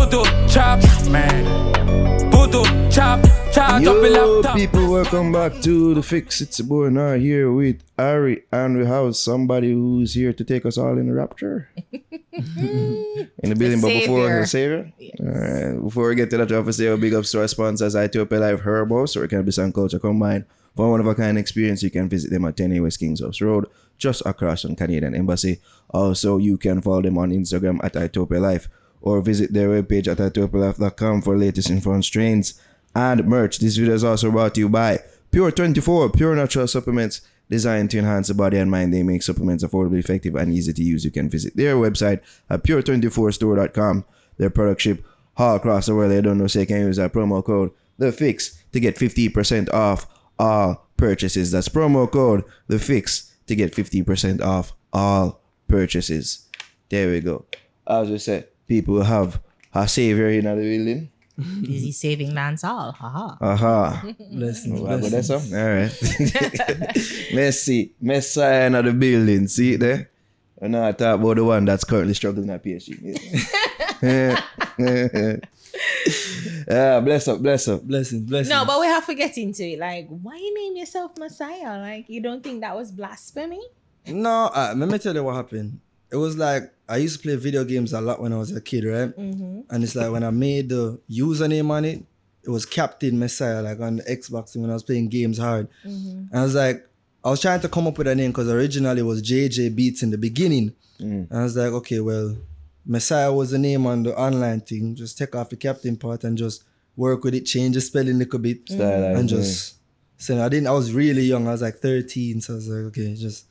Puto chop, man. Puto chop, chop, Yo, people, welcome back to The Fix. It's your boy Nar here with Ari, and we have somebody who's here to take us all in the rapture. In the building, but before the savior. Yes. Alright, before we get to that, I have to say a big ups to our sponsors, Ethiopia Life Herbos, or Cannabis and Culture Combined. For one of a kind experience, you can visit them at 10 West Kings House Road, just across from Canadian Embassy. Also, you can follow them on Instagram at Ethiopia Life, or visit their webpage at ethiopialife.com for latest info on strains and merch. This video is also brought to you by Pure 24, pure natural supplements designed to enhance the body and mind. They make supplements affordable, effective, and easy to use. You can visit their website at pure24store.com. Their product ship all across the world. They don't know, so you can use that promo code The Fix to get 50% off all purchases. That's promo code The Fix to get 50% off all purchases. There we go. As we said, people have a savior in the building. Is he saving dance all? Haha. Blessings. All right. Messiah in the building. See it there? And now I talk about the one that's currently struggling at PSG. Bless up. Blessings. No, but we have to get into it. Like, why you name yourself Messiah? Like, you don't think that was blasphemy? No, let me tell you what happened. It was like, I used to play video games a lot when I was a kid, right? Mm-hmm. And it's like when I made the username on it, it was Captain Messiah, like on the Xbox when I was playing games hard. Mm-hmm. And I was like, I was trying to come up with a name because originally it was JJ Beats in the beginning. And I was like, okay, well, Messiah was the name on the online thing. Just take off the Captain part and just work with it, change the spelling a little bit. And just, so I was really young. I was like 13. So I was like, okay, just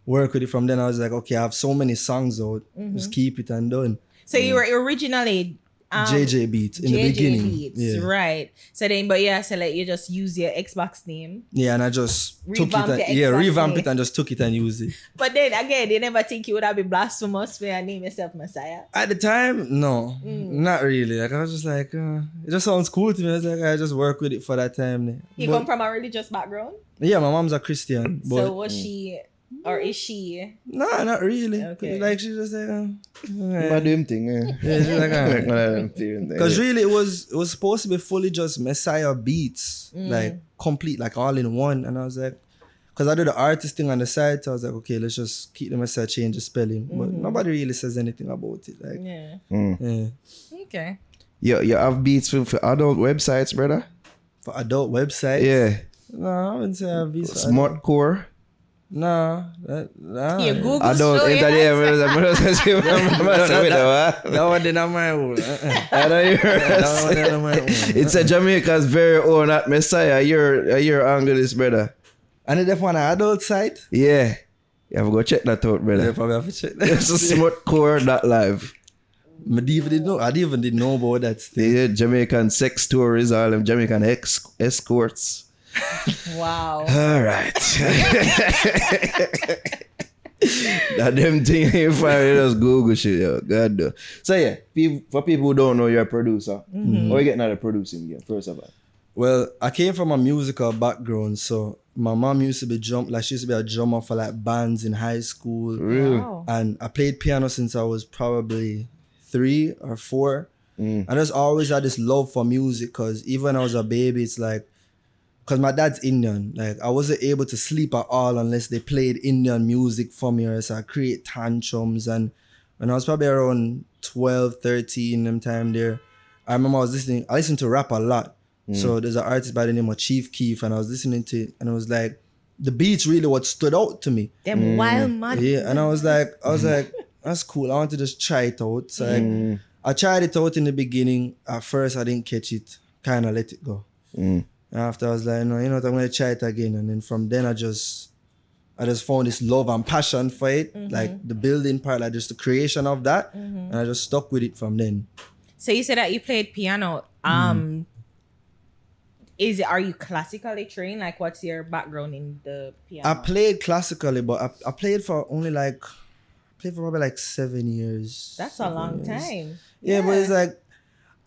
work with it. From then I was like, okay, I have so many songs out, just keep it and done. So you were originally JJ Beats in the beginning. Beats, yeah. Right. So then, but yeah, so like you just use your Xbox name. Yeah, and I just revamp it and just took it and used it. But then again, they never think you would have been blasphemous for your name yourself Messiah. At the time, no, not really. Like I was just like, it just sounds cool to me. I was like, I just work with it for that time. You come from a religious background? Yeah, my mom's a Christian. So was she? Or is she? No, not really. Okay. Like she just like, my damn thing. Yeah, she's like, because really it was supposed to be fully just Messiah Beats, like complete, like all in one. And I was like, because I do the artist thing on the side, so I was like, okay, let's just keep the Messiah, change the spelling. But nobody really says anything about it. Like, yeah. Okay. You have beats for adult websites, brother? For adult websites? Yeah. No, I wouldn't say I have beats. Smart core. No, your Google I don't entertainment. That one did not my own. It's a Jamaica's very own at Messiah. You're Angeles, brother. And it's on an adult site? Yeah. You have to go check that out, brother. Yeah, probably have to check that. It's a smartcore.live. I didn't even know about that still. Yeah, Jamaican sex tours, all them Jamaican escorts. Wow. All right. That them thing you find, just Google shit, yo. God do. So yeah, for people who don't know, you're a producer. How you getting out of producing again, first of all? Well, I came from a musical background, so my mom used to be she used to be a drummer for like bands in high school. Really? Wow. And I played piano since I was probably 3 or 4. And I just always had this love for music, because even when I was a baby, it's like, because my dad's Indian, like I wasn't able to sleep at all unless they played Indian music for me, or else I create tantrums. And when I was probably around 12, 13, them time there, I remember I listened to rap a lot. So there's an artist by the name of Chief Keef, and I was listening to it, and it was like, the beats really what stood out to me. Them wild mud. Yeah, and I was like, that's cool. I want to just try it out. So like, I tried it out in the beginning. At first, I didn't catch it. Kind of let it go. And after I was like, no, you know what, I'm going to try it again. And then from then I just found this love and passion for it. Like the building part, like just the creation of that. And I just stuck with it from then. So you said that you played piano. Are you classically trained? Like what's your background in the piano? I played classically, but I played for probably like 7 years. That's a long time. Yeah, but it's like,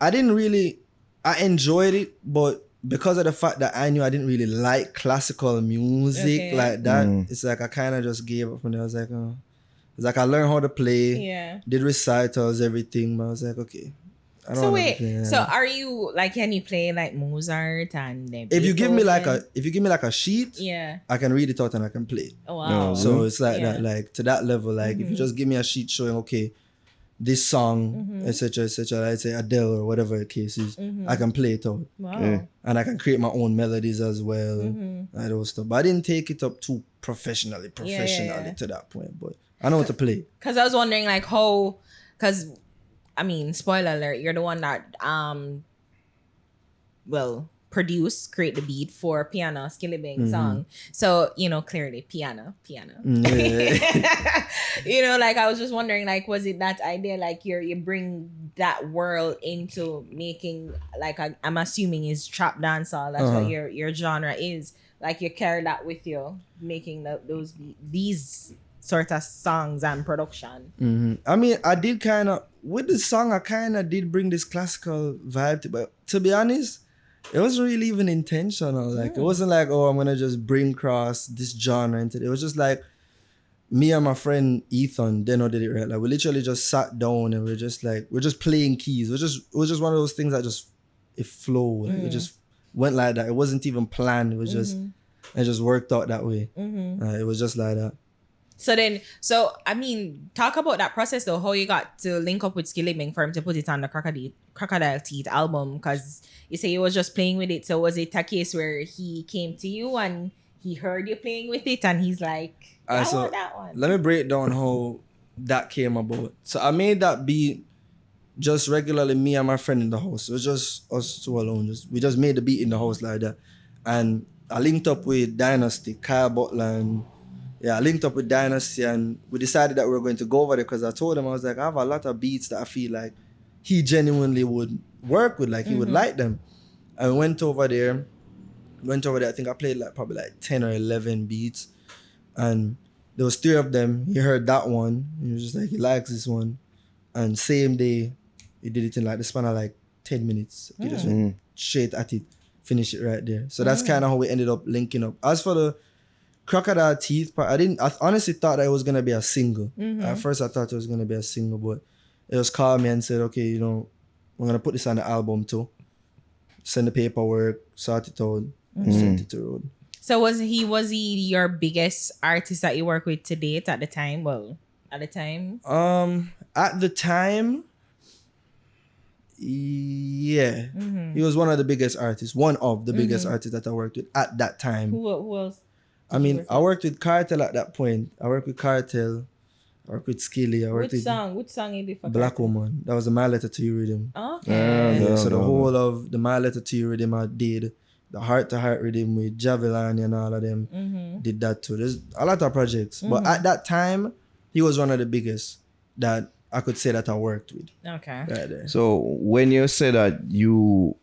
I enjoyed it, but because of the fact that I knew I didn't really like classical music like that, it's like I kind of just gave up. And I was like, it's like I learned how to play, did recitals, everything, but I was like, okay, I don't So know wait, everything, so are you like, can you play like Mozart and if you give me like Beethoven? a sheet, Yeah. I can read it out and I can play it. Oh, wow. So it's like Yeah. that, like to that level. Like if you just give me a sheet showing, okay, this song, etc., let's say Adele or whatever the case is, I can play it out. Wow. Yeah. And I can create my own melodies as well and those stuff. But I didn't take it up too professionally to that point. But I know how to play. Because I was wondering like how, because I mean, spoiler alert, you're the one that create the beat for Piano Skillibeng song. So, you know, clearly piano. Yeah. You know, like I was just wondering, like, was it that idea, like you bring that world into making, like, I'm assuming is trap dancehall. That's what your genre is. Like you carry that with you, making these sort of songs and production. I mean, I did kind of, with the song, I kind of did bring this classical vibe to, but to be honest, it wasn't really even intentional. Like, it wasn't like, oh, I'm going to just bring across this genre into it. It was just like, me and my friend Ethan, they know did it right. Like, we literally just sat down and we're just playing keys. It was just one of those things that it flowed. Like, it just went like that. It wasn't even planned. It was it just worked out that way. It was just like that. So I mean, talk about that process though, how you got to link up with Skillibeng for him to put it on the Crocodile Teeth album, because you say he was just playing with it. So was it a case where he came to you and he heard you playing with it and he's like, I want that one? Let me break down how that came about. So I made that beat just regularly, me and my friend in the house. It was just us two alone. We just made the beat in the house like that. And I linked up with Dynasty, Kyle Butler, and I linked up with Dynasty, and we decided that we were going to go over there because I told him, I was like, I have a lot of beats that I feel like he genuinely would work with, like he would like them. And we went over there. I think I played probably 10 or 11 beats. And there was 3 of them. He heard that one. He was just like, he likes this one. And same day, he did it in the span of 10 minutes. He just went straight at it, finished it right there. So that's kind of how we ended up linking up. As for the Crocodile Teeth part, I honestly thought that it was going to be a single. At first I thought it was going to be a single, but it was called me and said, okay, you know, we're going to put this on the album too. Send the paperwork, sort it out, and send it to road. So was he your biggest artist that you work with to date at the time? Well, at the time? At the time, yeah. He was one of the biggest artists, one of the biggest artists that I worked with at that time. Who else? I mean, I worked with Cartel at that point. I worked with Cartel. I worked with Skilly. Which song you did for Black Cartel? Woman. That was the My Letter to You rhythm. Okay. So the whole of the My Letter to You rhythm I did. The Heart to Heart rhythm with Javelin and all of them. Did that too. There's a lot of projects. But at that time, he was one of the biggest that I could say that I worked with. Okay. Right there. So when you say that you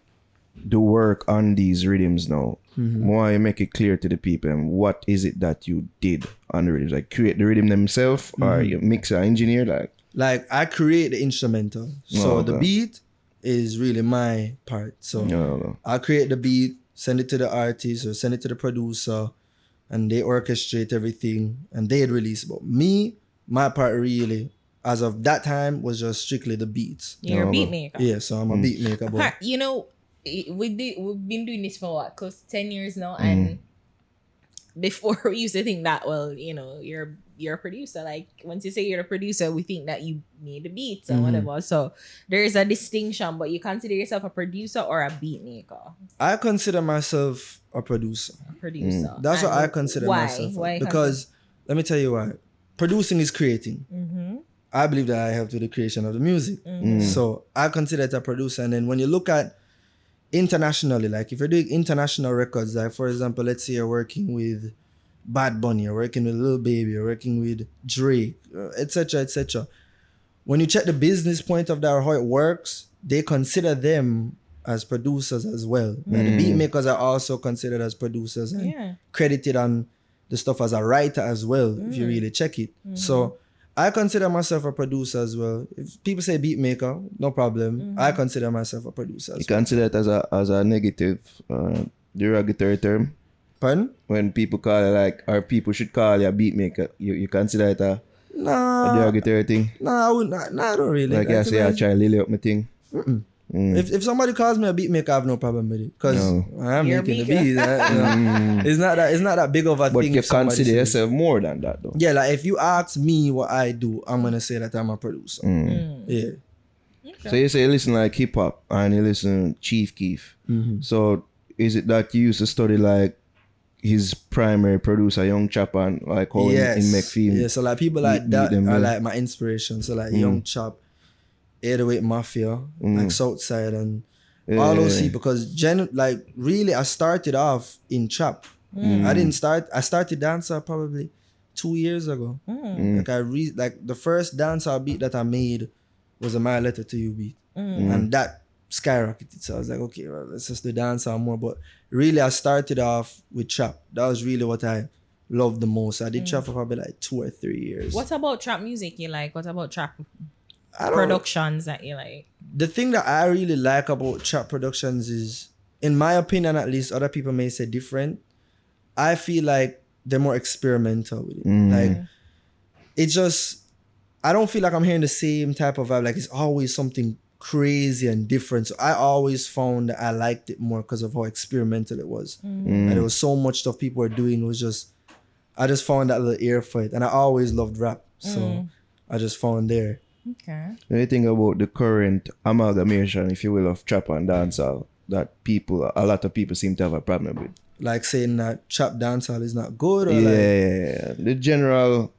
do work on these rhythms now, why you make it clear to the people, and what is it that you did on the rhythms? Like create the rhythm themselves, or you mix or engineer? Like I create the instrumental. So the beat is really my part. So I create the beat, send it to the artist or send it to the producer, and they orchestrate everything and they'd release. But me, my part really, as of that time, was just strictly the beats. You're a beat maker. Yeah, so I'm a beat maker. But You know, we've been doing this for what, close to 10 years now, and before we used to think that, well, you know, you're a producer. Like once you say you're a producer, we think that you made the beats or whatever. So there's a distinction, but you consider yourself a producer or a beat maker? I consider myself a producer. That's what I consider myself. Why? Because let me tell you why. Producing is creating. I believe that I helped with the creation of the music. So I consider it a producer. And then when you look at internationally, like if you're doing international records, like for example, let's say you're working with Bad Bunny, you're working with Lil Baby, you're working with Drake, etc., etc. When you check the business point of that or how it works, they consider them as producers as well. And the beat makers are also considered as producers and credited on the stuff as a writer as well, if you really check it. So I consider myself a producer as well. If people say beat maker, no problem. I consider myself a producer You consider it as a negative, derogatory term? Pardon? When people call it or people should call you a beat maker, you consider it a derogatory thing? No, I wouldn't. No, I don't really. Like I say, I try to lily up my thing. If somebody calls me a beat maker, I have no problem with it because I'm You're making the maker. beat. It's not that big of a But thing. you if somebody consider says- yourself more than that, though. Yeah, like if you ask me what I do, I'm gonna say that I'm a producer. Yeah. So you say you listen like hip hop and you listen Chief Keef. So is it that you used to study like his primary producer, Young Chop, and like how in Mxssivh? Yeah, so like people like that them, are yeah. like my inspiration. So like Young Chop, 808 Mafia, like Southside and all those people. Because really I started off in trap. I started dancehall probably 2 years ago. Like the first dancehall beat that I made was a My Letter to You beat. And that skyrocketed. So I was like, okay, well, let's just do dancehall more. But really I started off with trap. That was really what I loved the most. I did trap for probably like 2 or 3 years. What about trap music you like? What about trap I don't- productions that you like? The thing that I really like about trap productions is, in my opinion at least, other people may say different, I feel like they're more experimental with it. Like, it's just, I don't feel like I'm hearing the same type of vibe. Like, it's always something crazy and different. So I always found that I liked it more because of how experimental it was. And there was so much stuff people were doing. It was just, I just found that little ear for it. And I always loved rap. So I just found there. Okay. When you think about the current amalgamation, if you will, of trap and dancehall, that a lot of people seem to have a problem with. Like saying that trap dancehall is not good, or Yeah, the general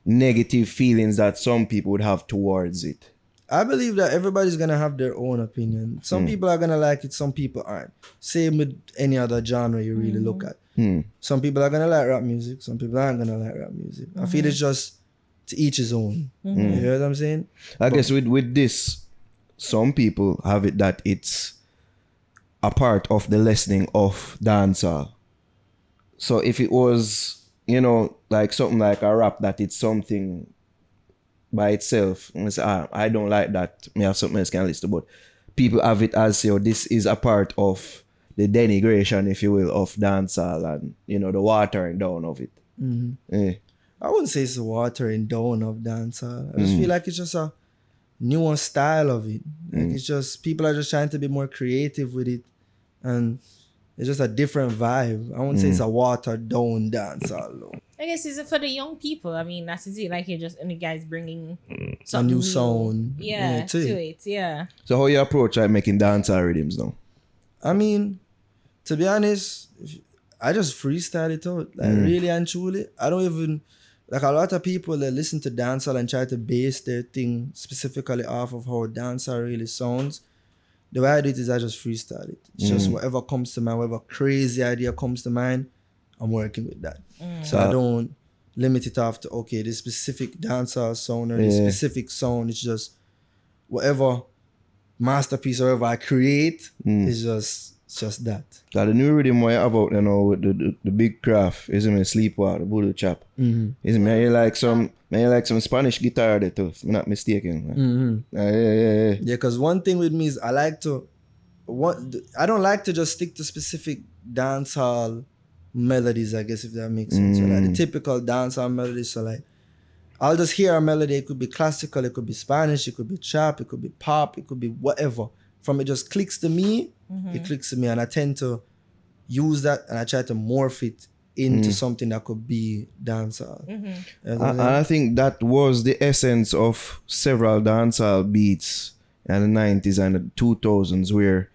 negative feelings that some people would have towards it. I believe that everybody's gonna have their own opinion. Some people are gonna like it, some people aren't. Same with any other genre you really look at. Some people are gonna like rap music, some people aren't gonna like rap music. I feel it's just to each his own. You know what I'm saying? I guess with this, some people have it that it's a part of the lessening of dancehall. So if it was, like something like a rap that it's something by itself, and say, I don't like that, may have something else can listen to, but people have it as, this is a part of the denigration, if you will, of dancehall and, the watering down of it. Yeah. I wouldn't say it's a watering down of dancehall. I just feel like it's just a newer style of it. Like it's just, people are just trying to be more creative with it. And it's just a different vibe. I wouldn't say it's a watered down dancehall though. I guess it's for the young people. I mean, that's it. Like you're just, and the guys bringing A something new sound. Yeah, to it. Yeah. So how you approach like making dancehall rhythms now? I mean, to be honest, I just freestyle it out. Like really and truly. I don't even, like a lot of people that listen to dancehall and try to base their thing specifically off of how dancehall really sounds. The way I do it is I just freestyle it. It's just whatever comes to mind, whatever crazy idea comes to mind, I'm working with that. So I don't limit it off to, okay, this specific dancehall sound or this specific sound. It's just whatever masterpiece or whatever I create is just that. Got the new rhythm where you have out, with the big Kraff, isn't it? Sleepwalk, the Voodoo Chop. Isn't it? You like some Spanish guitar there too, if I'm not mistaken. Yeah. Yeah, because one thing with me is I don't like to just stick to specific dancehall melodies, I guess, if that makes sense. So like the typical dancehall melodies. So like I'll just hear a melody. It could be classical, it could be Spanish, it could be trap, it could be pop, it could be whatever. From it just clicks to me, it clicks to me, and I tend to use that and I try to morph it into something that could be dancehall. And I think that was the essence of several dancehall beats in the 90s and the 2000s, where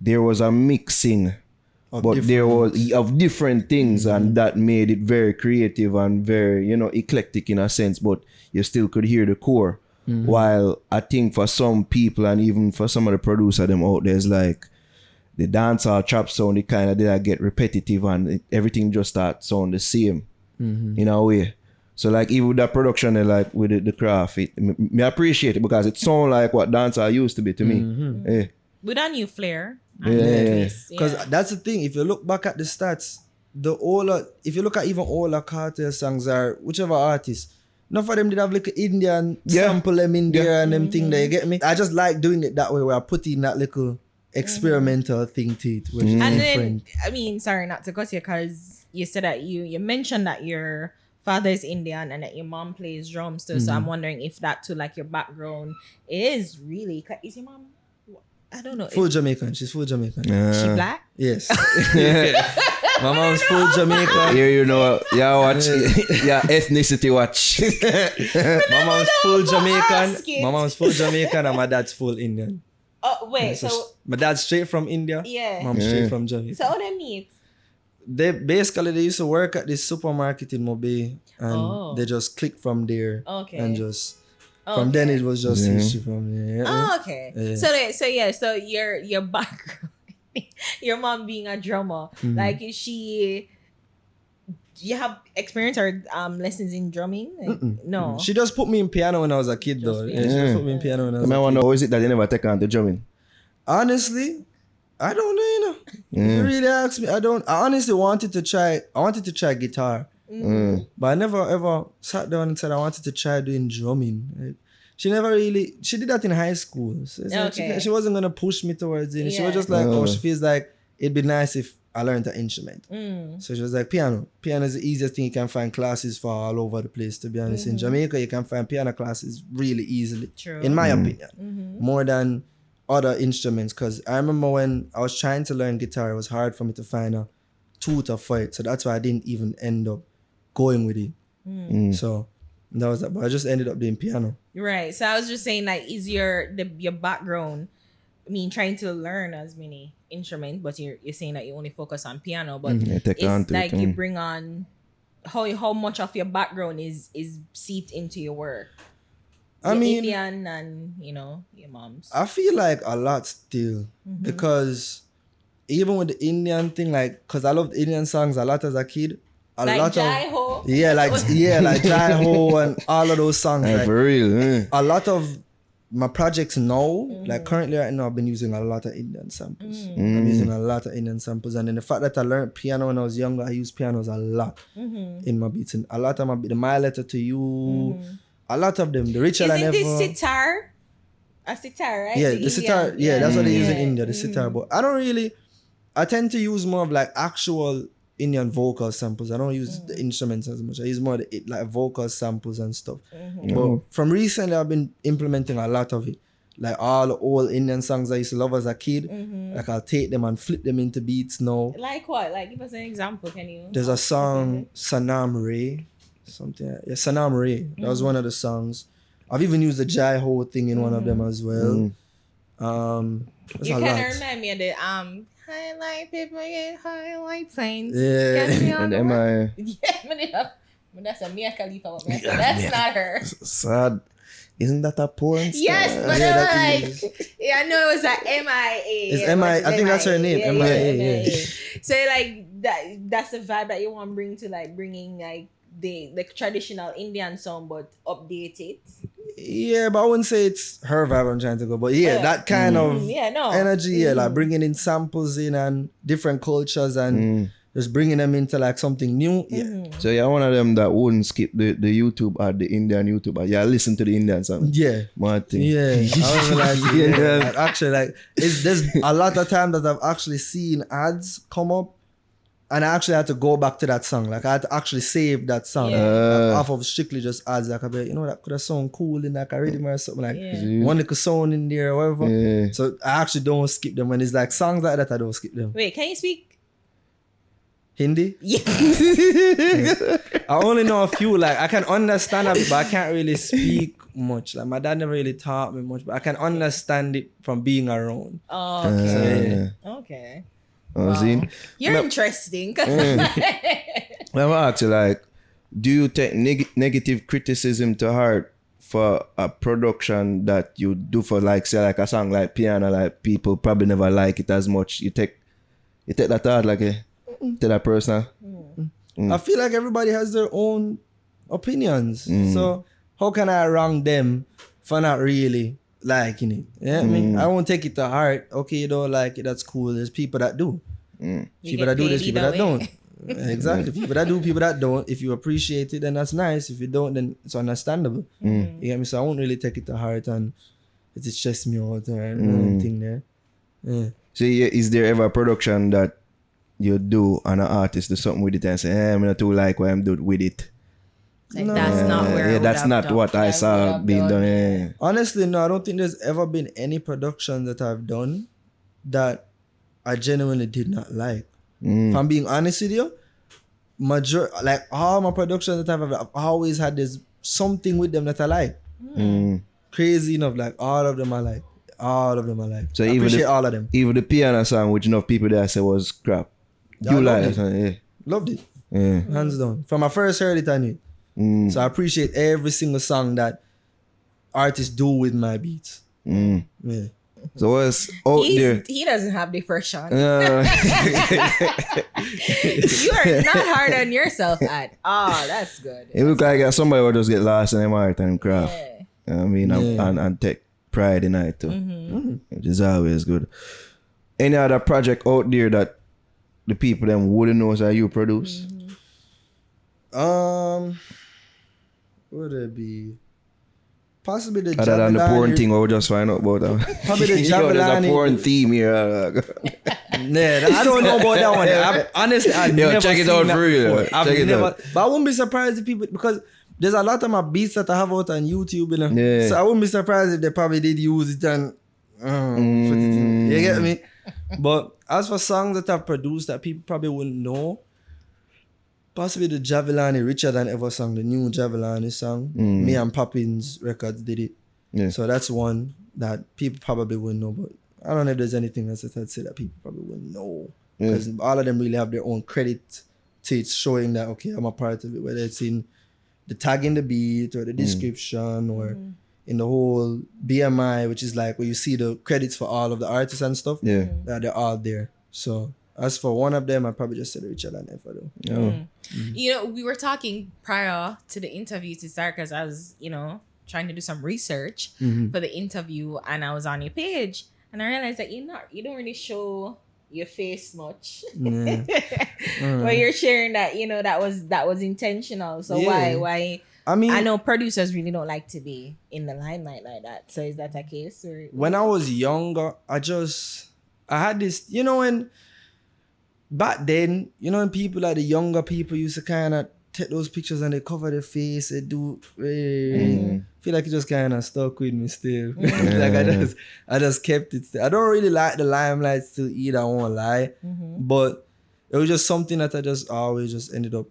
there was a mixing, there was of different things, and that made it very creative and very, eclectic in a sense, but you still could hear the core. While I think for some people and even for some of the producers them out there, it's like the dancehall trap sound, it kind of did get repetitive and everything just start sound the same in a way. So like even with that production, like with the Kraff, me appreciate it because it sound like what dancehall used to be to me. Yeah. With a new flair. Because that's the thing. If you look back at the stats, if you look at even all the cartel songs or whichever artist, none of them did have like an Indian sample them in there and them thing there, you get me? I just like doing it that way where I put in that little experimental thing to it, which is And different. then, I mean, sorry not to cut you, because you said that you mentioned that your father is Indian and that your mom plays drums too. So I'm wondering if that too, like your background is really, is your mom I don't know. Full Jamaican. She's full Jamaican. Is she black? Yes. My mom's full Jamaican. Here you know, yeah, watch, yeah, ethnicity watch. My mom's full Jamaican. asking. My mom's full Jamaican and my dad's full Indian. Oh wait, So so my dad's straight from India. yeah. Mom's straight from Jamaica. So how they meet? They used to work at this supermarket in Mobay, and they just clicked from there. Okay. And just from then it was just history from there. Oh, okay. Yeah. So your background, your mom being a drummer, like is she? Do you have experience or lessons in drumming? Like, no. She just put me in piano when I was a kid, though. Yeah, she just put me in piano when I I was mean, I a wonder kid. how is it that they never take on to drumming? Honestly, I don't know, you know. If you really ask me, I honestly wanted to try guitar. But I never ever sat down and said I wanted to try doing drumming. Like, she did that in high school. So it's like she wasn't going to push me towards it. She was just like, she feels like it'd be nice if I learned an instrument. So she was like, piano. Piano is the easiest thing you can find classes for all over the place, to be honest. In Jamaica, you can find piano classes really easily. True. In my opinion. More than other instruments. Because I remember when I was trying to learn guitar, it was hard for me to find a tutor for it. So that's why I didn't even end up going with it. So that was that. But I just ended up doing piano. Right. So I was just saying, like, is your background? I mean, trying to learn as many instruments, but you're saying that you only focus on piano. But it's like you bring on how much of your background is seeped into your work. I mean, Indian and your mom's. I feel like a lot still because even with the Indian thing, like, cause I loved Indian songs a lot as a kid. Like Jai Ho. Like Jai Ho and all of those songs. Like, for real. A lot of my projects now, like currently right now, I've been using a lot of Indian samples. I'm using a lot of Indian samples, and then the fact that I learned piano when I was younger, I used pianos a lot in my beats. And a lot of my letter to you, a lot of them. The richer than ever. Isn't this sitar? A sitar, right? Yeah, the sitar. Yeah, that's what they use in India, the sitar. But I tend to use more of like actual Indian vocal samples. I don't use the instruments as much. I use more like vocal samples and stuff. But from recently, I've been implementing a lot of it. Like all the old Indian songs I used to love as a kid. Like I'll take them and flip them into beats now. Like what? Like give us an example, can you? There's a song, Sanam Ray. Sanam Ray. That was one of the songs. I've even used the Jai Ho thing in one of them as well. You kind of remind me of the highlight people get highlight planes. Yeah. And am I? Yeah, but that's a Mia Khalifa. That's not her. Sad. Isn't that a porn star? Yes, but I know it was like MIA. It's MIA. I think that's her name. MIA. Yeah. So like that's the vibe that you want to bring to like bringing like the traditional Indian song but update it. Yeah, but I wouldn't say it's her vibe I'm trying to go. But that kind of energy, like bringing in samples in and different cultures and just bringing them into like something new. Yeah. So you're one of them that wouldn't skip the YouTube or the Indian YouTube. Yeah, listen to the Indian song. Yeah. Martin. Yeah. I was like, like, actually, like there's a lot of times that I've actually seen ads come up. And I actually had to go back to that song. Like I had to actually save that song. Like, off of strictly just ads. Like I'd be like, that could have sound cool in like a Riddim or something like one little sound in there or whatever. Yeah. So I actually don't skip them. When it's like songs like that, I don't skip them. Wait, can you speak Hindi? Yeah. I only know a few. Like I can understand it, but I can't really speak much. Like my dad never really taught me much, but I can understand it from being around. Oh, okay. Okay. Wow. You're interesting. Let me ask you, like, do you take negative criticism to heart for a production that you do for, like, say, like a song like Piano, like people probably never like it as much? You take that hard, like, to that person? I feel like everybody has their own opinions. So how can I wrong them for not really liking it? Yeah, I mean, I won't take it to heart. Okay, you don't like it, that's cool. There's people that do. People that do this, people that don't. Exactly. People that do, people that don't. If you appreciate it, then that's nice. If you don't, then it's understandable. You get me? So I won't really take it to heart and it stress me out or anything there. Yeah. So is there ever a production that you do and an artist do something with it and say, I'm not too like what I'm doing with it? Like that's not where I yeah, would that's have not done- what I I would saw have being done. done, Yeah. Honestly, no, I don't think there's ever been any production that I've done that I genuinely did not like. If I'm being honest with you, like all my productions that I've always had this something with them that I like. Crazy enough, like all of them I like. All of them I like. So I even appreciate the, all of them. even the piano song, which enough people there say was crap. Yeah, I You like loved it? Yeah. Loved it. Yeah. Hands down. From I first heard it, I knew. So I appreciate every single song that artists do with my beats. Yeah. So what's out there? He doesn't have depression. Uh, You are not hard on yourself at all. That's good. it look like somebody will just get lost in them art and craft. Yeah. I mean, and take pride in it too, which is always good. Any other project out there that the people them wouldn't know that you produce? What would it be? Possibly the Other than the porn Javelani- thing, or we just find out about that. Probably the Yo, there's a Javelani- porn theme here. Nah, I don't know about that one. Honestly, I've Yo, never check it seen out that for real. before. I've Check it never, out. but I wouldn't be surprised if people, because there's a lot of my beats that I have out on YouTube, you know. Yeah. So I wouldn't be surprised if they probably did use it and put it in. You get me? But as for songs that I've produced that people probably wouldn't know, possibly the Javelani Richer Than Ever song, the new Javelani song. Me and Poppins Records did it. Yeah. So that's one that people probably wouldn't know. But I don't know if there's anything else that I'd say that people probably wouldn't know. Because all of them really have their own credit to it, showing that, okay, I'm a part of it, whether it's in the tag in the beat or the description or in the whole BMI, which is like where you see the credits for all of the artists and stuff. Yeah. That they're all there. So as for one of them, I'd probably just say Richer Than Ever though. You know, we were talking prior to the interview to start because I was, trying to do some research for the interview and I was on your page and I realized that you don't really show your face much. Yeah. But you're sharing that, that was intentional. So Yeah. why I mean, I know producers really don't like to be in the limelight like that. So is that a case? Or when I was younger, I had this, when back then, when people like the younger people used to kind of take those pictures and they cover their face, they do, feel like it just kind of stuck with me still. Like I just kept it still. I don't really like the limelight still either, I won't lie. But it was just something that I just always just ended up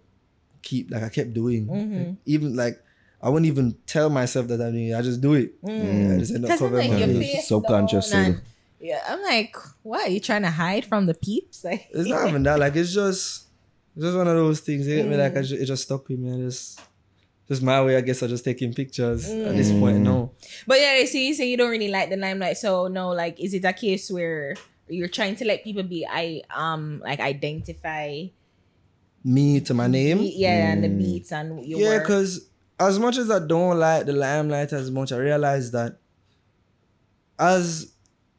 I kept doing. Like, even like, I wouldn't even tell myself that I'm doing it. I just do it. I just end up because I'm covering like my your face. face Subconscious. down and- yeah, I'm like, what? Are you trying to hide from the peeps? Like, It's not even that. Like, it's just one of those things. You get me? Like, it just stuck with me. Just my way, I guess. I'm just taking pictures at this point. No. but yeah, so you say you don't really like the limelight. So no, like, is it a case where you're trying to let people like identify Me to my name. and the beats and your Yeah, work? because as much as I don't like the limelight as much, I realize that as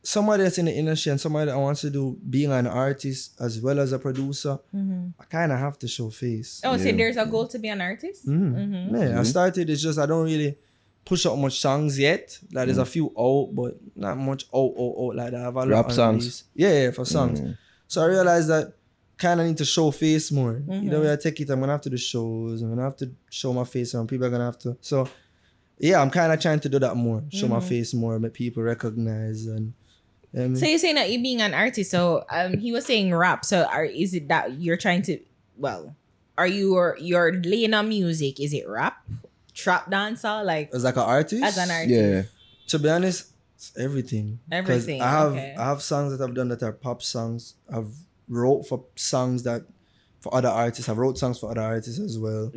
somebody that's in the industry and somebody that wants to do being an artist as well as a producer, I kind of have to show face. Oh, so there's a goal to be an artist? Yeah, I started, it's just I don't really push out much songs yet. Like there's a few out, but not much out like that. I have a lot Rap on songs? release. Yeah, for songs. So I realized that kind of need to show face more. Either way I take it, I'm gonna have to do shows. I'm gonna have to show my face and people are gonna have to. So yeah, I'm kind of trying to do that more. Show my face more, make people recognize and. So you're saying that you being an artist, so he was saying rap. So is it that you're trying to, are you're laying on music? Is it rap, trap dancer, like as like an artist? as an artist? Yeah. To be honest, it's everything. 'Cause Everything, I have songs that I've done that are pop songs. I've wrote for songs that for other artists. I've wrote songs for other artists as well.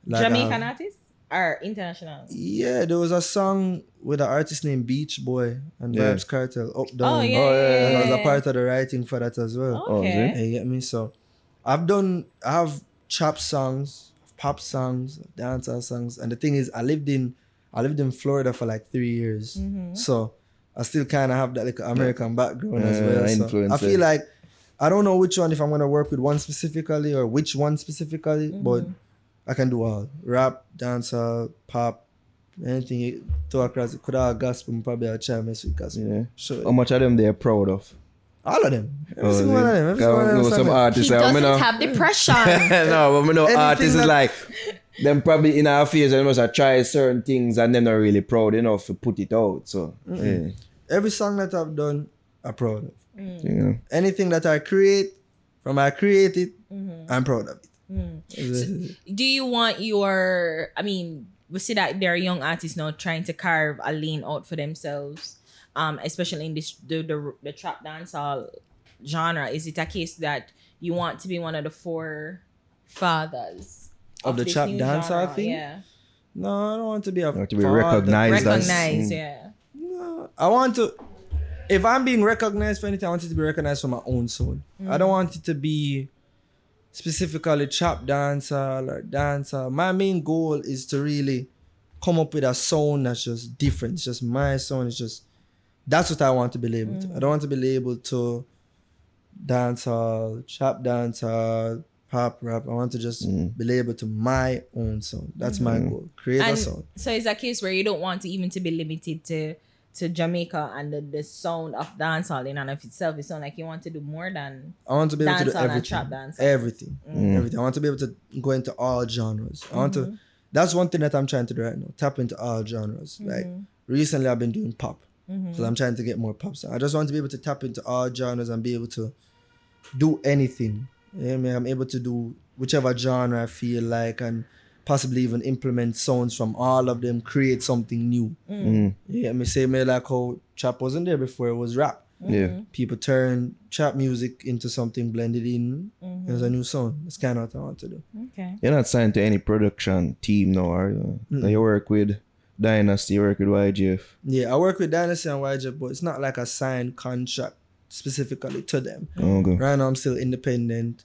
Like, Jamaican artists or international? Yeah, there was a song with an artist named Beach Boy and Yeah. Vibes Cartel, Up Down. Oh yeah. And I was a part of the writing for that as well. Okay. You get me? So I have trap songs, pop songs, dancehall songs. And the thing is, I lived in Florida for like 3 years. So I still kind of have that like American background as well. So influence I there. feel like I don't know which one, if I'm going to work with one specifically or which one specifically, but I can do all. Rap, dancehall, pop, anything you throw across. Could have gospel, probably I'll try mess with gospel. Yeah. Sure. How much of them they're proud of? All of them. Every single one of them. Every single one of them. Some He artists. doesn't have depression. No, but we know Anything artists is that- like, them probably in our phase they must have tried certain things and they're not really proud enough to put it out. So yeah. Every song that I've done, I'm proud of. Yeah. Anything that I create, I create it, I'm proud of it. Do you want we see that there are young artists now trying to carve a lane out for themselves, especially in this the trap dancehall genre. Is it a case that you want to be one of the forefathers Of the this trap new dancehall genre? thing? Yeah, No, I don't want to be a Want to be father. recognized. recognize. Mm. Yeah, No, I want to. If I'm being recognized for anything, I want it to be recognized for my own soul. I don't want it to be specifically trap dancer or dancer. My main goal is to really come up with a sound that's just different. It's just my sound. It's just that's what I want to be labeled to. I don't want to be labeled to dancehall, trap dancer, pop rap. I want to just be labeled to my own sound. That's my goal. Create a and sound. so it's a case where you don't want to even to be limited to Jamaica and the sound of dancehall in and of itself. It sounds like you want to do more than I want to be able to do dancehall and everything. trap dancehall. Everything. Everything. I want to be able to go into all genres. I want to. That's one thing that I'm trying to do right now. Tap into all genres. Like recently, I've been doing pop, so I'm trying to get more pop. So I just want to be able to tap into all genres and be able to do anything. You know what I mean? I'm able to do whichever genre I feel like, and possibly even implement sounds from all of them, create something new. Yeah, me say me like how trap wasn't there before, it was rap. Yeah. People turn trap music into something blended in as a new sound. That's kind of what I want to do. Okay. You're not signed to any production team now, are you? Like you work with Dynasty, you work with YGF. Yeah, I work with Dynasty and YJ, but it's not like a signed contract specifically to them. Okay. Right now, I'm still independent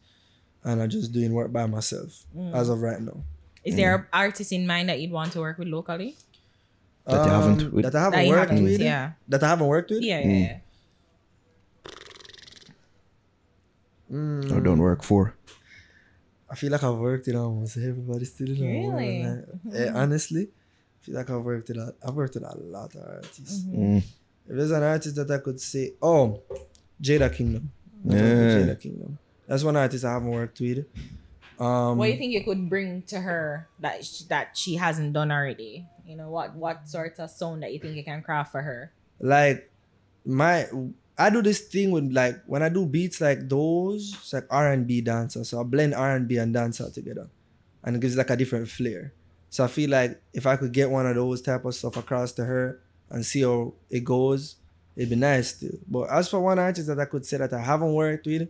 and I'm just doing work by myself as of right now. Is there an artist in mind that you'd want to work with locally? That you haven't with? That I That haven't you worked haven't, with. yeah. That I haven't worked with. Yeah, yeah. Or don't work for? I feel like I've worked with almost everybody still. Really? Honestly, I feel like I've worked with a lot of artists. If there's an artist that I could say, Jada Kingdom. Yeah. Jada Kingdom. That's one artist I haven't worked with. What do you think you could bring to her that she hasn't done already? You know, what sort of sound that you think you can craft for her? Like I do this thing with like when I do beats like those, it's like R&B dancer. So I blend R&B and dancehall together, and it gives like a different flair. So I feel like if I could get one of those type of stuff across to her and see how it goes, it'd be nice too. But as for one artist that I could say that I haven't worked with,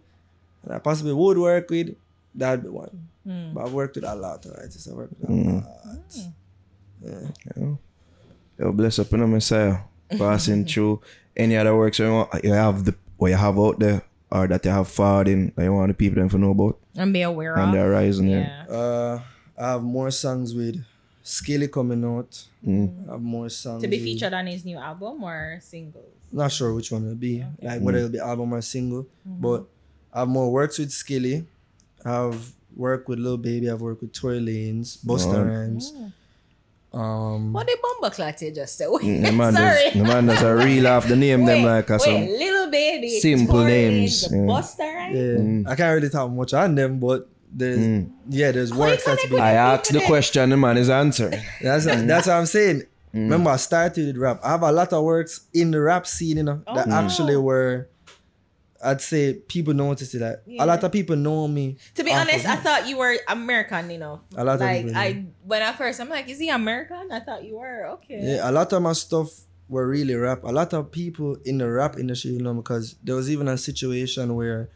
and I possibly would work with, that'd be one. But I've worked with a lot of artists. I worked with a lot. Yeah. Yo, bless up in the Messiah. Passing through any other works you have out there or that you have forward in that you want the people them to know about And be aware on of. the horizon. Yeah. I have more songs with Skilly coming out. I have more songs To be with- featured on his new album or singles? Not sure which one it'll be, like whether it'll be album or single. But I have more works with Skilly. I've worked with Lil Baby. I've worked with Tory Lanez, Busta Rhymes. What did Bumbleclat you just say? The man Sorry. does a reel off the name them like a some Little Baby, simple Tory names, Lanez, yeah. Busta, right? Yeah, I can't really talk much on them, but there's works that's been. I asked the question, the man is answering. That's what I'm saying. Remember, I started with rap. I have a lot of works in the rap scene, that actually were, I'd say, people noticed it. Like, a lot of people know me. To be off honest, of I it. thought you were American, A lot of like people, when at first I'm like, is he American? I thought you were. Okay. Yeah, a lot of my stuff were really rap. A lot of people in the rap industry, because there was even a situation where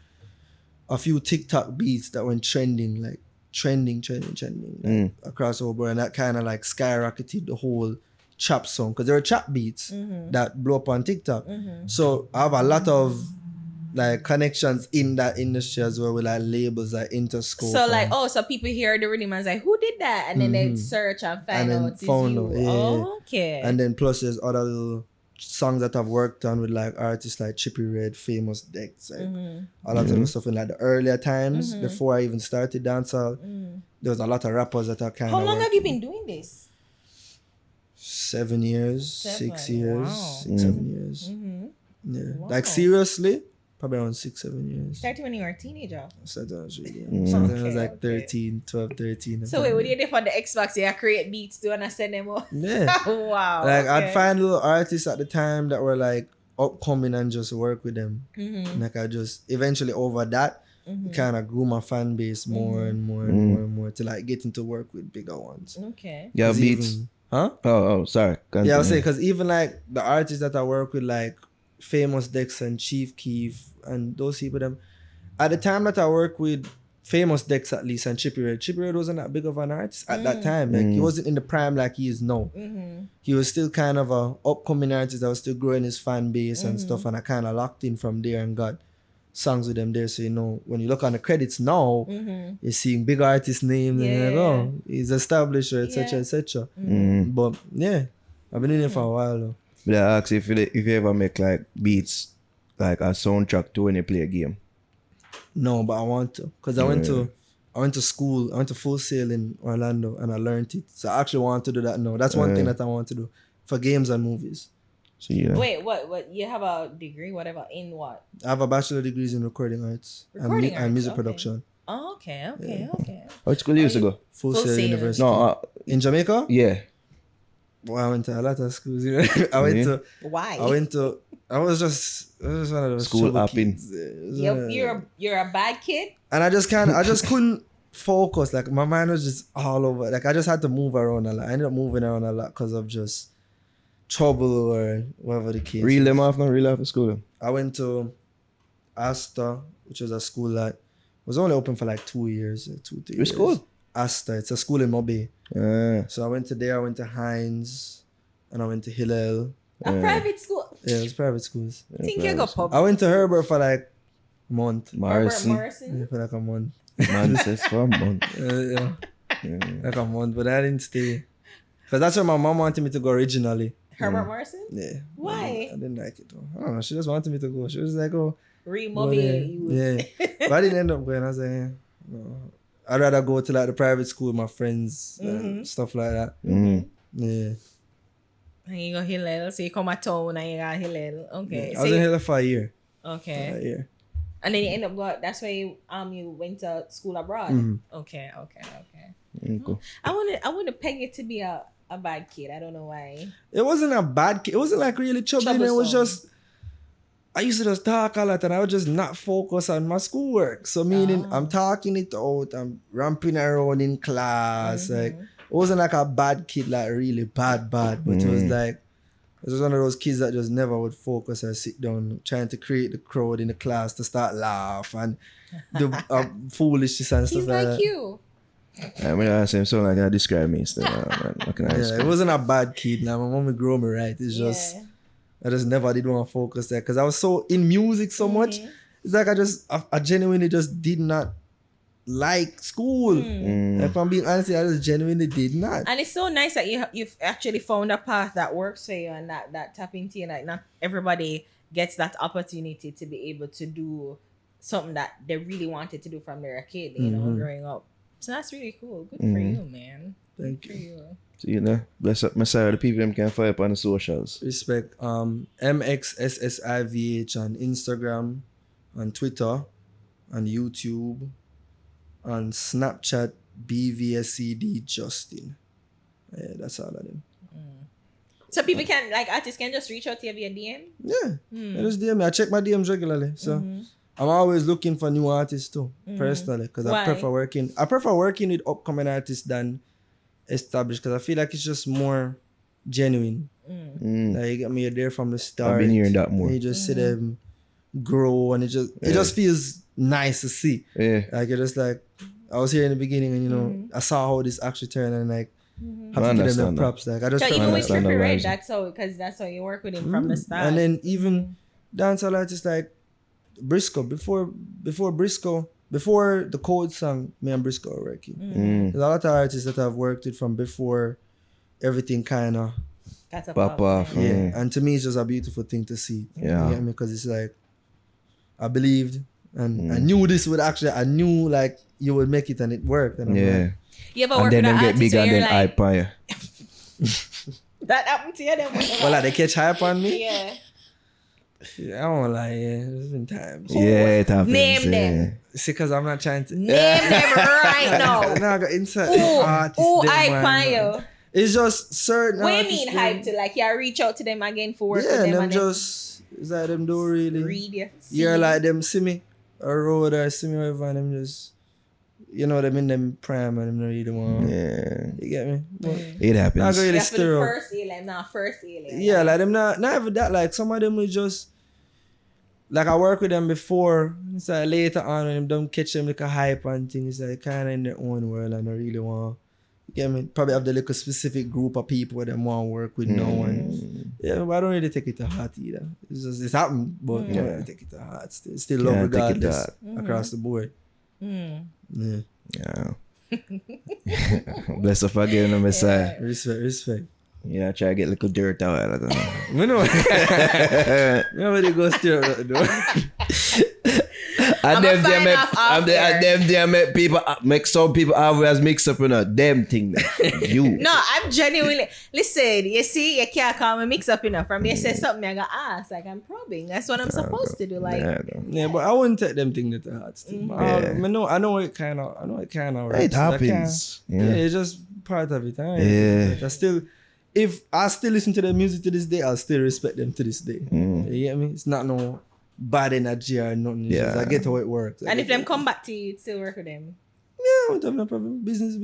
a few TikTok beats that went trending, like trending like, across the whole board, and that kind of like skyrocketed the whole trap song, because there were trap beats that blow up on TikTok. So I have a lot of like connections in that industry as well, with like labels like Interscope. So like, so people hear the rhythm and like, who did that? And then they search and find out it's you. yeah. Okay. And then plus there's other little songs that I've worked on with like artists like Trippie Redd, Famous Dex, like a lot of the stuff in like the earlier times before I even started dancehall. There was a lot of rappers that I kind of. How long have you been doing this? 7 years, 6 years, Wow. 6, 7 years. Yeah, Wow. like seriously, Probably around 6-7 years. Started when you were a teenager. Started when I was really young. Something I was Okay, like okay. 13, 12, 13. So wait, when you did on the Xbox, you create beats too and I send them out? Yeah. Wow. Like, okay. I'd find little artists at the time that were like upcoming and just work with them. Mm-hmm. Like, I just eventually over that kind of grew my fan base more and more and more and more to like getting to work with bigger ones. Okay. Yeah, 'Cause beats. even- huh? Oh, sorry. Yeah, I was Continue. saying, because even like the artists that I work with, like Famous Dex and Chief Keef and those people, them at the time that I work with Famous Dex at least and Trippie Redd wasn't that big of an artist at that time. Like he wasn't in the prime like he is now. He was still kind of a upcoming artist that was still growing his fan base and stuff, and I kind of locked in from there and got songs with them there. So you know, when you look on the credits now, you're seeing big artist names and you're like, oh, he's established, etc., etc. But yeah, I've been in it for a while though. But I ask if you ever make like beats, like a soundtrack to when you play a game. No, but I want to, because I went to school. I went to Full Sail in Orlando and I learned it. So I actually want to do that now. That's one thing that I want to do for games and movies. So yeah. Wait, what? You have a degree, whatever, in what? I have a bachelor degrees in recording arts Recording and arts, music okay. production. Oh, okay. What school you used to go? Full Full Sail Sail. University. No, In Jamaica? yeah. Well, I went to a lot of schools. You know? Why? I was just one of those School trouble hopping. kids. It was, You're a bad kid. and I just couldn't focus. Like my mind was just all over. Like I just had to move around a lot. I ended up moving around a lot because of just trouble or whatever the case. Reel them off, not reel off of school. I went to Asta, which was a school that was only open for like 2 years, 2-3 years. Which school? Asta. It's a school in Mobay. Ah, So I went to there. I went to Hines, and I went to Hillel. A private school. Yeah, it was private schools. Think you go public. I went to Herbert for like a month. Morrison. Morrison. Yeah, for like a month. Man says for a month. Yeah. Like a month, but I didn't stay. Because that's where my mom wanted me to go originally. Herbert Morrison. Yeah. Why? I didn't like it though. I don't know. She just wanted me to go. She was like, oh. Remobilate you. Yeah. But I didn't end up going. I was like, yeah, no. I'd rather go to like the private school with my friends and stuff like that. Yeah. And you go Hillel, so you come at town and you got Hillel. Okay. I was in Hillel for a year. Okay. A year. And then you end up going. That's why you went to school abroad. Okay. Cool. I want to peg it to be a bad kid. I don't know why. It wasn't a bad kid. It wasn't like really troubling. It was just, I used to just talk a lot and I would just not focus on my schoolwork. So meaning I'm talking it out, I'm ramping around in class. Like it wasn't like a bad kid, like really bad, but it was like, it was one of those kids that just never would focus and sit down trying to create the crowd in the class to start laugh and do foolishness and stuff He's like like that. you. I mean, I say so like I describe me instead. What can I Yeah, describe? it wasn't a bad kid. Like my mom grew me right. It's just I just never did want to focus there because I was so in music so much. It's like I genuinely just did not like school. If I'm being honest, I just genuinely did not. And it's so nice that you've actually found a path that works for you and that tap into you. Like not everybody gets that opportunity to be able to do something that they really wanted to do from their kid, you know, growing up. So that's really cool. Good for you, man. Thank Good for you. So, you know, bless up Mxssivh, the people them can follow up on the socials. Respect. Mxssivh on Instagram, on Twitter, on YouTube, on Snapchat, BVSCD Justin. Yeah, that's all of them. So people can, like artists can just reach out to you via DM? Yeah. I just DM me. I check my DMs regularly. So I'm always looking for new artists too, personally, because I Why? prefer working with upcoming artists than established, because I feel like it's just more genuine. Like you get me there from the start. I've been hearing that more. And you just see them grow, and it just feels nice to see. Yeah. Like you're just like, I was here in the beginning, and you know, I saw how this actually turned, and like have to give them the props. Like I just So felt even like, with Trippie Redd, that's how you work with him from the start. and then even dancehall artists like Briscoe, before the Code song, me and Briscoe were working. There's a lot of artists that I've worked with from before everything kind of Pop off. yeah. And to me, it's just a beautiful thing to see. Yeah. You get me? Because it's like, I believed and I knew this would actually, I knew like you would make it, and it worked. And I'm Yeah. like, You ever And work then with them an get artist bigger where and you're then like, hype on you. that happened to you then? well, like they catch hype on me. Yeah. I won't lie, yeah. There's been times. Yeah, it happens. Name them. See, because I'm not trying to. Name them right now. Now I got inside Who hype on you? It's just certain What do you artists, mean them- hype to? Like, yeah, reach out to them again for work Yeah, with them them and just, it's like them don't really. read you. Yeah, like them see me, or road or see me whatever, and them just, you know, them in them prime and them don't really want. Yeah. You get me? But It happens. not really Yeah, for the stir up. first alien, not first alien. Yeah, like them not even that. Like some of them will just, like I work with them before. It's like later on when them don't catch them like a hype and things. Like kind of in their own world and I really want. You get me? Probably have the little specific group of people where them want to work with no one. Yeah, but I don't really take it to heart either. It's just it's happened, but I don't really take it to heart. Still love Can't take it to regardless heart. across the board. Mm. Yeah. Yeah. Bless up again, no Messiah. Respect. Yeah, try to get a little dirt out. I don't know. We know. Nobody goes stir up the door. And I'ma them sign there off off here. make people make some people always mix up in a damn thing. You. No, I'm genuinely listen. You see, you can't call me mix up enough. From you say something, I gotta ask. Like I'm probing. That's what I'm supposed to do. Like Yeah, but I wouldn't take them things to heart. Still. Yeah. I know it kind of. It happens. Yeah, Yeah. it's just part of it. Yeah. I still, if I still listen to their music to this day, I'll still respect them to this day. You get me? It's not no bad energy or nothing. It's just, I get how it works. and if them come back to you, you'd still work with them. Yeah, I don't have no problem. Business.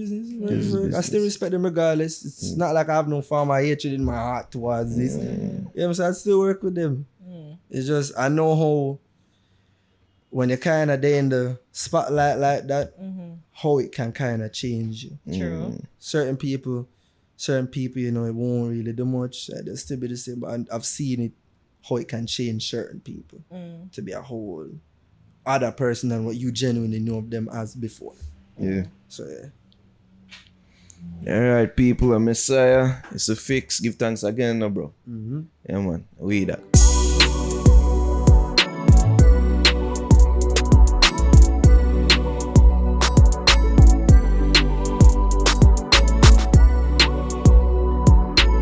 I still respect them regardless. It's not like I have no form of hatred in my heart towards this. Yeah, so I still work with them. It's just, I know when you're kind of there in the spotlight like that, how it can kind of change you. True. Certain people, you know, it won't really do much. They'll still be the same. But I've seen it, how it can change certain people to be a whole other person than what you genuinely know of them as before. Yeah. So, yeah. All right, people. I'm Messiah. It's a fix. Give thanks again, no, bro. Yeah, man. We that.